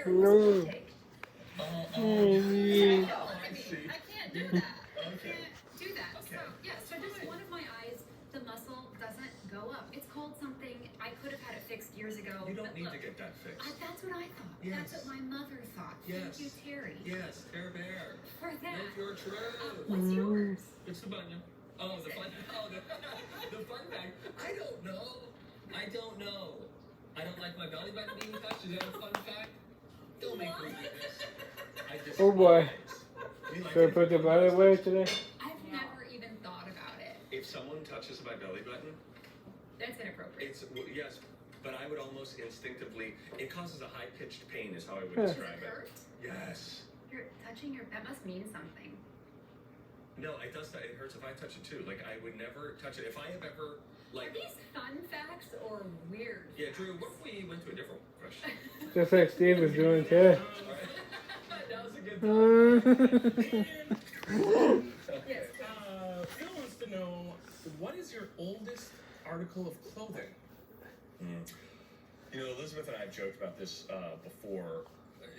here. What's No. it take? Mm. I can't do that. I can't do that. So, yeah, so just one of my eyes, the muscle doesn't go up. It's called something. I could have had it fixed years ago. You don't but need look, to get that fixed. That's what I thought. Yes. That's what my mother thought. Yes. Thank you, Terry. Yes, Terry Bear. For that. Make your truth. What's yours? It's the bunion. Oh, the fun. Oh, the fun fact. I don't know. I don't know. I don't like my belly button being touched. Is that a fun fact? Don't make me do this. I just. Oh boy. You like Should I it? put the body away today? I've never even thought about it. If someone touches my belly button, That's inappropriate. it's yes, but I would almost instinctively. It causes a high-pitched pain, is how I would Huh. Does describe it it. hurt? Yes. You're touching your. That must mean something. No, it does. It hurts if I touch it too. Like I would never touch it. If I have ever Are like. these fun facts or weird? Yeah, Drew. What if we went to a different question? Just like Steve was doing today. That was a good Mm. Yes. Phil wants to know, what is your oldest article of clothing? You know, Elizabeth and I have joked about this before.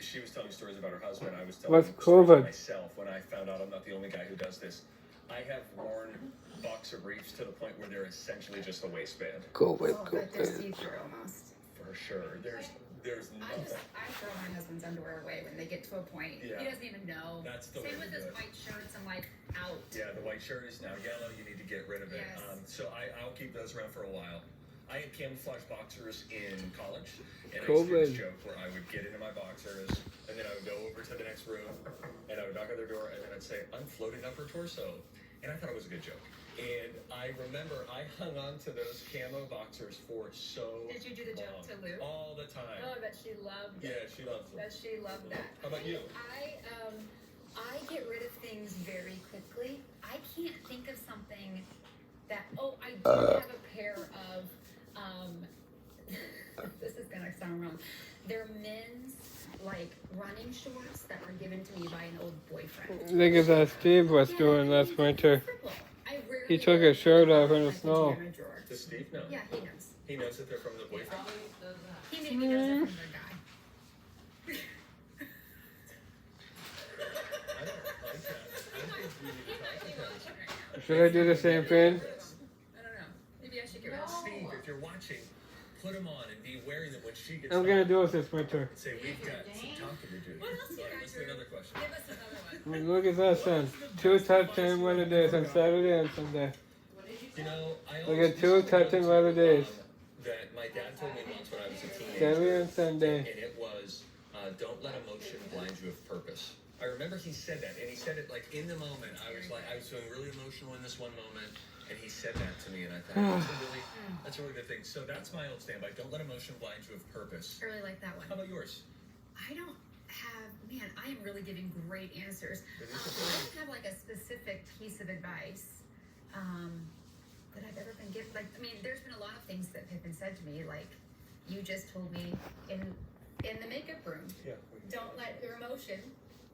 She was telling stories about her husband. I was telling What's stories about COVID? myself when I found out I'm not the only guy who does this. I have worn boxer briefs to the point where they're essentially just a waistband. COVID, Oh, but they're COVID. see-through almost. For sure. There's nothing. I throw my husband's underwear away when they get to a point. Yeah. He doesn't even know. That's the way Same to with do his it. white shirts. I'm like, out. Yeah, the white shirt is now yellow. You need to get rid of it. Yes. So I'll keep those around for a while. I had camouflage boxers in college, and I used to do COVID. this joke where I would get into my boxers, and then I would go over to the next room, and I would knock on their door, and then I'd say, "Unfloating upper torso," and I thought it was a good joke. And I remember I hung on to those camo boxers for so Did you do the joke long. to Lou? All the time. Oh, that she loved. Yeah, she loves them. That she loved that. How about you? I get rid of things very quickly. I can't think of something that. Oh, I do have a pair of. This is gonna sound wrong. They're men's like running shorts that were given to me by an old boyfriend. Look at that Steve was doing last winter. I rarely He took wear his shirt them off in the like snow. pajama drawer. Does Steve know? Yeah, he knows. He knows that they're from the boyfriend. He maybe knows it from their guy. I don't like that. I don't think we need to talk about that. Should I do the same thing? I don't know. Maybe I should get rid of Steve, if you're watching, put them on and be wearing them when she gets I'm home. gonna do it this winter. Say, we've got some talking to do. What else you All right, got, let's do Drew? another question. Give us another one. I mean, look at that, son. 2 touch-time weather days on Saturday and Sunday. You know, I Look always at 2 used to go touch and to, weather days. That my dad told me once when I was a teenager. Saturday and Sunday. And it was, don't let emotion blind you of purpose. I remember he said that, and he said it like in the moment. I was feeling really emotional in this one moment, and he said that to me, and I thought that's a really good thing. So that's my old standby. Don't let emotion blind you of purpose. I really like that How one. about yours? I don't have, man, I am really giving great answers. I don't have like a specific piece of advice that I've ever been given. Like, I mean, there's been a lot of things that have been said to me. Like, you just told me in the makeup room, Yeah. don't let your emotion.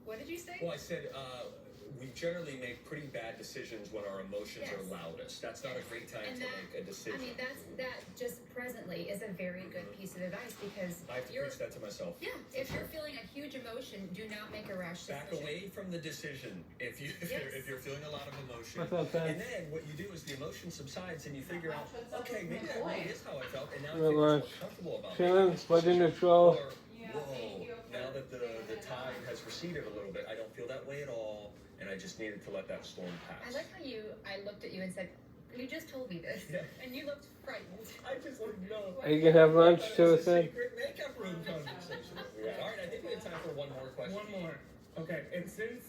What did you say? Well, I said we generally make pretty bad decisions when our emotions Yes. are loudest. That's not a great time And to that- make a decision. I mean, that just presently is a very good piece of advice because I have to you're, preach that to myself. yeah, if you're feeling a huge emotion, do not make a rash Back decision. away from the decision if Yes. you're feeling a lot of emotion. What's up, And Ben? then what you do is the emotion subsides and you figure out, okay, maybe that really is how I felt, and now I Well, feel much lunch. more comfortable about Chilling, making this watching the decision. show. Or, whoa, now that the tide has receded a little bit, I don't feel that way at all, and I just needed to let that storm I pass. like how I looked at you and said, you just told me this, Yeah. and you looked frightened. I just like no. Are you gonna have lunch That too, was a son? secret makeup room conversation. All right, I think we have time for one more question. One more. Okay, and since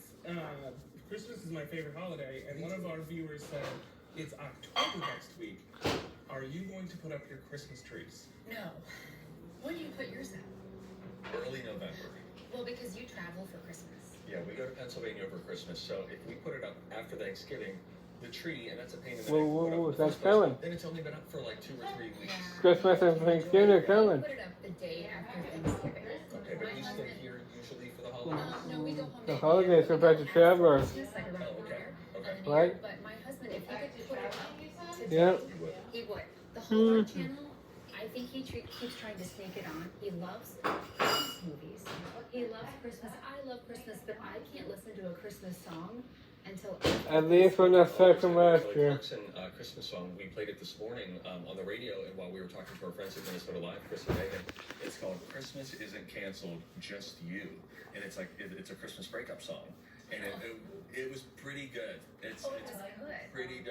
Christmas is my favorite holiday, and one of our viewers said it's October next week, are you going to put up your Christmas trees? No. When do you put yours up? Early November. Well, because you travel for Christmas. Yeah, we go to Pennsylvania over Christmas, so if we put it up after Thanksgiving, the tree, and that's a pain in the Whoa, neck. to whoa, put up whoa, in the that's first place, coming. Then it's only been up for like 2 or 3 weeks. Yeah. Christmas and Thanksgiving are coming. Put it up the day after Thanksgiving. Okay, but My we still husband- here usually for the holidays. No, we go home. The New holidays Year, are about to travel. Christmas, like around Oh, okay, there, okay. and New Right. Year, but my husband, if he could put it up today, Yeah. You would. he would. The Hallmark Channel, I think he keeps trying to sneak it on. He loves Christmas movies. loves Christmas. I love Christmas, but I can't listen to a Christmas song until At least when I started from last Kelly year. Clarkson Christmas song. We played it this morning on the radio, and while we were talking to our friends at Minnesota Live, Chris and Megan, it's called "Christmas Isn't Canceled, Just You," and it's like it's a Christmas breakup song, and it was pretty good. It's good. pretty.